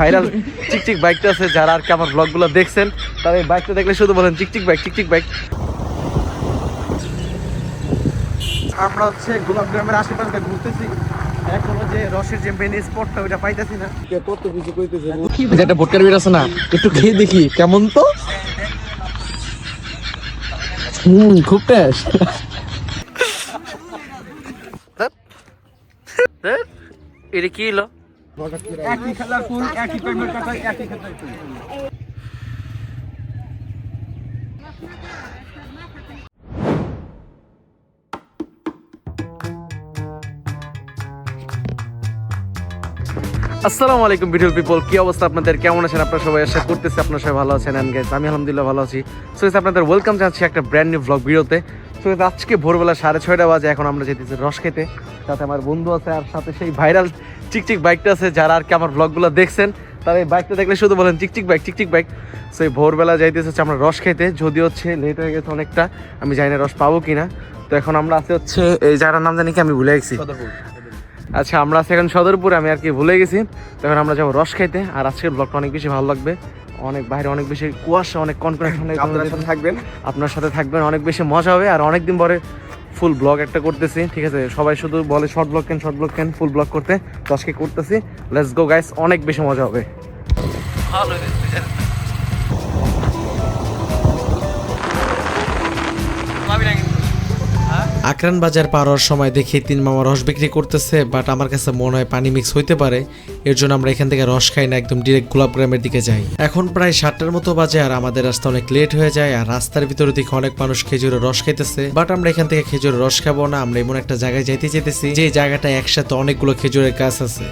Viral চিকচিক বাইকটা আছে, যারা আর কি আমার ব্লগগুলো দেখছেন তারা এই বাইকটা দেখলে শুধু বলেন চিকচিক বাইক চিকচিক বাইক। আমরা হচ্ছে গোলাপগ্রামের আশেপাশে ঘুরতেছি, এখনো যে রসের যে মেন স্পটটা ওইটা পাইতেছি না। কত কিছু কইতেছে, একটা ভোটকার বের আছে না, একটু খেয়ে দেখি কেমন। তো খুব টেস্ট। এটা কি হলো? একই খেলার ফুল, একই পেমেন্ট টাকা, একই খেলার ফুল। আসসালামু আলাইকুম বিউটিফুল পিপল, কি অবস্থা আপনাদের, কেমন আছেন আপনারা সবাই? আশা করতেছি আপনারা সবাই ভালো আছেন। এন্ড গাইস আমি আলহামদুলিল্লাহ ভালো আছি। সো আপনাদের ওয়েলকাম জানাচ্ছি একটা ব্র্যান্ড নিউ ব্লগ ভিডিওতে। সো আজকে ভোরবেলা 6:30 বাজে, এখন আমরা যেতেছি রস খেতে। সাথে আমার বন্ধু আছে, আর সাথে সেই ভাইরাল চিকচিক বাইকটা আছে, যারা আর কি আমার ব্লগগুলো দেখছেন তারা এই বাইকটা দেখলে শুধু বলেন চিকচিক বাইক চিকচিক বাইক। সো এই ভোরবেলা যাইতেছে হচ্ছে আমরা রস খেতে, যদিও হচ্ছে লেট হয়ে গেছে অনেকটা, আমি জানি না রস পাবো কিনা। তো এখন আমরা আছি হচ্ছে এই জায়গার নাম জানি কি, আমি ভুলে গেছি। আচ্ছা, আমরা আছি এখন সদরপুরে, আমি আর কি ভুলে গেছি। তখন আমরা যাবো রস খাইতে। আর আজকের ব্লগটা অনেক বেশি ভালো লাগবে, অনেক বাইরে অনেক বেশি কুয়াশা, অনেক কনফিডেন্স, আপনার সাথে থাকবেন, অনেক বেশি মজা হবে। আর অনেকদিন পরে ফুল ব্লগ একটা করতেছি, ঠিক আছে? সবাই শুধু বলে শর্ট ব্লগ কেন, ফুল ব্লগ করতে, তো আজকে করতেছি। লেটস গো গাইস, অনেক বেশি মজা হবে। ভালো আকরান বাজার পার হওয়ার সময় দেখি তিন মামা রস বিক্রি করতেছে, বাট আমার কাছে মনে হয় পানি মিক্স হইতে পারে, এর জন্য আমরা এখান থেকে রস খাই না, একদম ডিরেক্ট গোলাপগ্রামের দিকে যাই। এখন প্রায় 7টার মতো বাজে, আর আমাদের রাস্তা অনেক লেট হয়ে যায়। আর রাস্তার ভিতরে দেখি অনেক মানুষ খেজুরের রস খাইতেছে, বাট আমরা এখান থেকে খেজুরের রস খাবো না। আমরা এমন একটা জায়গায় যাইতে যেতেছি যে জায়গাটা একসাথে অনেকগুলো খেজুরের গাছ আছে।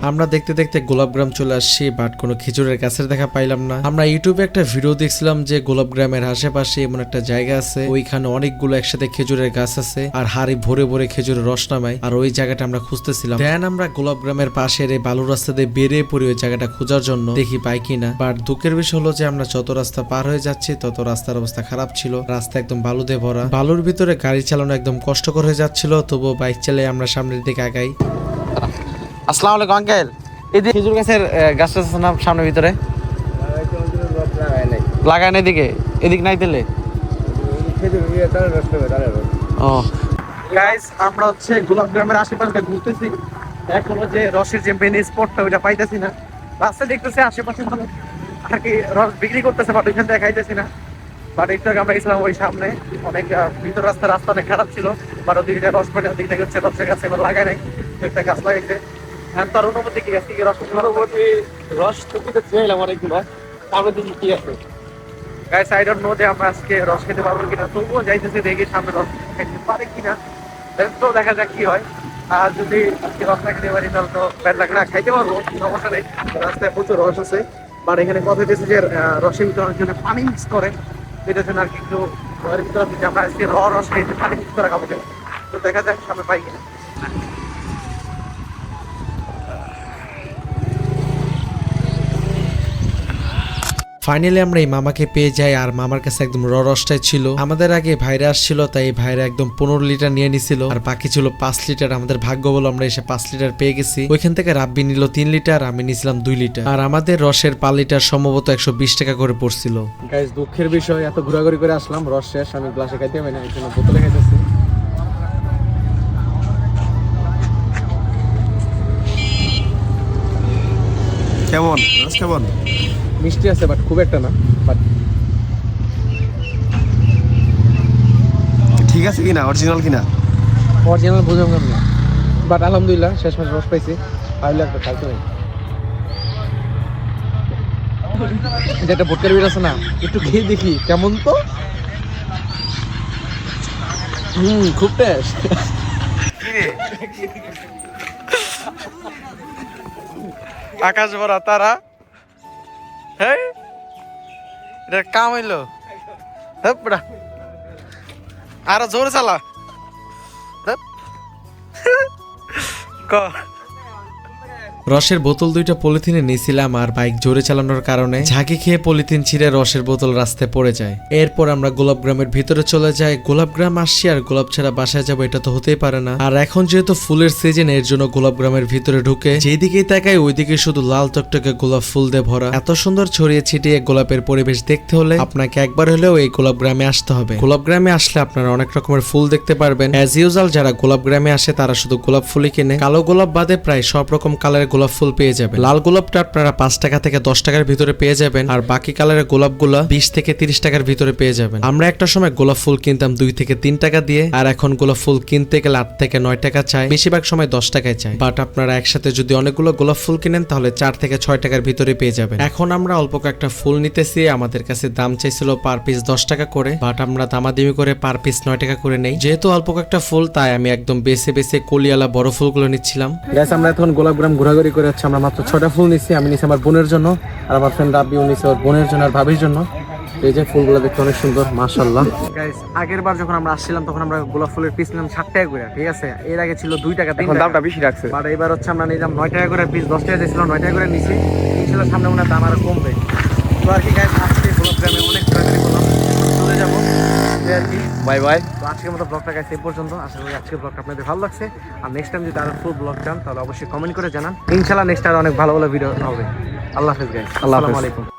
আমরা দেখতে দেখতে গোলাপগ্রাম চলে আসছি, বাট কোনো খেজুরের গাছের দেখা পাইলাম না। আমরা ইউটিউবে একটা ভিডিও দেখছিলাম যে গোলাপগ্রামের আশেপাশে এমন একটা জায়গা আছে, ওইখানে অনেকগুলো একসাথে খেজুরের গাছ আছে, আর হাড়ি ভরে ভরে খেজুরের রস নামায়। আর ওই জায়গাটা আমরা খুঁজতেছিলাম। দেন আমরা গোলাপগ্রামের পাশের এই বালুর রাস্তা দিয়ে বেরিয়ে পড়ি ওই জায়গাটা খোঁজার জন্য, দেখি পাই কিনা। বাট দুঃখের বিষয় হলো যে আমরা যত রাস্তা পার হয়ে যাচ্ছি তত রাস্তার অবস্থা খারাপ ছিল, রাস্তা একদম বালু দিয়ে ভরা, বালুর ভিতরে গাড়ি চালানো একদম কষ্টকর হয়ে যাচ্ছিল। তবুও বাইক চালিয়ে আমরা সামনের দিকে আগাই। আসসালামু আলাইকুম আঙ্কেল, এই যে খেজুর গাছের গাছটা আছে না সামনের ভিতরে, লাগায় না এদিকে, এদিক নাই দিলে। ও গাইস, আমরা হচ্ছে গোলাপগ্রামের আশেপাশে ঘুরতেছি, এখনো যে রসের যে মেন স্পটটা ওইটা পাইতেছি না। রাস্তা দেখতেছি আশেপাশে আর কি রস বিক্রি করতেছে, বাট ওইখান থেকে খাইতেছি না। বাট একটু আগে আমরা গেছিলাম ওই সামনে, অনেক ভিতর রাস্তা অনেক খারাপ ছিল, বাট ওদিকে রস পেটে ওদিক থেকে হচ্ছে রসের গাছ এবার লাগায় নাই, একটা গাছ লাগাইছে। তার অনুমতি কি আছে, রস টুকিতে চেয়েছিলাম অনেকগুলো, সামনে দিকে কি আছে গাইস, আই ডোন্ট নো যে আমরা আজকে রস খেতে পারবো কিনা। তবুও যাইতেছি, দেখি সামনে রস খেতে পারে কিনা, তো দেখা যাক কি হয়। আর যদি আজকে রস না খেতে পারি তাহলে তো ব্যাড লাগ, না খাইতে পারবো, সমস্যা নেই। রাস্তায় প্রচুর রস আছে, বাট এখানে কথা হচ্ছে যে রসের ভিতরে অনেক জন্য পানি মিক্স করে, এটার জন্য আর কি একটু ঘরের ভিতরে আমরা আজকে রস খাইতে পানি মিক্স করে খাবো, তো দেখা যাক সামনে পাই কিনা। ফাইনালি আমরা এই মামাকে পেয়ে যাই, আর মামার কাছে একদম রসটাই ছিল। আমাদের আগে ভাইরা আসছিল, তাই এই ভাইরা একদম 15 লিটার নিয়ে নিছিল, আর বাকি ছিল 5 লিটার। আমাদের ভাগ্য বলো আমরা এসে 5 লিটার পেয়ে গেছি। ওইখান থেকে রাব্বি নিল 3 লিটার, আমি নিছিলাম 2 লিটার। আর আমাদের রসের পার লিটার সম্ভবত 120 টাকা করে পড়ছিল। গাইস, দুঃখের বিষয়, এত ঘোরাঘুরি করে আসলাম, রস শেষ, আমি গ্লাসে খাইতে পারি না, এই জন্য বোতলে খাইতেছি। কেমন রস কেমন? মিষ্টি আছে, বাট খুব একটা না। বাট ঠিক আছে কিনা, অরিজিনাল কিনা? অরিজিনাল বুঝলাম না, বাট আলহামদুলিল্লাহ শেষ মাস রস পাইছি, পাইলে একটা খাইতে হয়। এটা একটা ভোটকার বের আছে না, একটু খেয়ে দেখি কেমন। তো খুব টেস্ট। আকাশ ভরা তারা, হ্যাঁ এটা কাম হইলো, আরো জোরে চালা। রসের বোতল দুইটা পলিথিনে নিয়েছিলাম আর বাইক জোরে চালানোর কারণে ঝাঁকি খেয়ে পলিথিন ছিঁড়ে রসের বোতল রাস্তায় পড়ে যায়। এরপর আমরা গোলাপগ্রামের ভিতরে চলে যাই। গোলাপগ্রাম আসছি আর গোলাপ ছাড়া বাসায় যাবো এটা তো হতেই পারে না। আর এখন যেহেতু ফুলের সিজন, এর জন্য গোলাপগ্রামের ভিতরে ঢুকে যেদিকেই তাকাই ওইদিকে শুধু লাল টকটকে গোলাপ ফুল দিয়ে ভরা। এত সুন্দর ছড়িয়ে ছিটিয়ে গোলাপের পরিবেশ দেখতে হলে আপনাকে একবার হলেও এই গোলাপগ্রামে আসতে হবে। গোলাপগ্রামে আসলে আপনারা অনেক রকমের ফুল দেখতে পারবেন। অ্যাজ ইউজুয়াল যারা গোলাপগ্রামে আসে তারা শুধু গোলাপ ফুলই কিনে, কালো গোলাপ বাদে প্রায় সব রকম কালারের গোলাপ ফুল পেয়ে যাবেন। লাল গোলাপটা আপনারা 5 টাকা থেকে 10 টাকার ভিতরে পেয়ে যাবেন, আর বাকি কালারের গোলাপগুলা 20 থেকে 30 টাকার ভিতরে পেয়ে যাবেন। আমরা একটা সময় গোলাপ ফুল কিনতাম 2 থেকে 3 টাকা দিয়ে, আর এখন গোলাপ ফুল কিনতে গেলে 8 থেকে 9 টাকা চাই, বেশিরভাগ সময় 10 টাকায় চাই। বাট আপনারা একসাথে যদি অনেকগুলো গোলাপ ফুল কিনেন তাহলে 4 থেকে 6 টাকার ভিতরে পেয়ে যাবেন। এখন আমরা অল্প কয়েকটা ফুল নিতেছি, আমাদের কাছে দাম চাইছিল পার পিস 10 টাকা করে, বাট আমরা দামাদামি করে পার পিস 9 টাকা করে নেই। যেহেতু অল্প কয়েকটা ফুল তাই আমি একদম বেছে বেছে কলিয়ালা বড় ফুলগুলো নিচ্ছিলাম। গাইস আমরা এখন গোলাপগ্রাম ঘোরাঘুরি করে হচ্ছে, আমরা মাত্র 6টা ফুল নিচ্ছি। আমি নিচ্ছি আমার বোনের জন্য, আর আমার ফ্রেন্ড রাবিও নিচ্ছে ওর বোনের জন্য আর ভাবির জন্য। এই যে ফুলগুলো দেখতে অনেক সুন্দর, মাশাআল্লাহ। গাইস আগের বার যখন আমরা আসছিলাম তখন আমরা গোলাপ ফুলের পিস নিলাম 60 টাকা করে, ঠিক আছে? এর আগে ছিল 2 টাকা 3 টাকা, দামটা বেশি রাখছে। বাট এবার হচ্ছে আমরা নিলাম 9 টাকা করে পিস, 10 টাকা দিয়েছিল 9 টাকা করে নিছি। ইনশাআল্লাহ সামনে মনে হয় দাম আরো কমবে। তো আর কি গাইস, আজকে গোলাপগ্রামে অনেক ঘোরাঘুরি করলাম, চলে যাবো আর কি। Bye bye. তো আজকের মতো ব্লগটা গাইস এই পর্যন্ত। আশা করি আজকের ব্লগটা আপনাদের ভালো লাগছে। আর নেক্সট টাইম যদি আরো ফুল ব্লগ চান তাহলে অবশ্যই কমেন্ট করে জানান। ইনশাআল্লাহ নেক্সট আর অনেক ভালো ভালো ভিডিও হবে। আল্লাহ হাফেজ গাইস, আসসালামু আলাইকুম।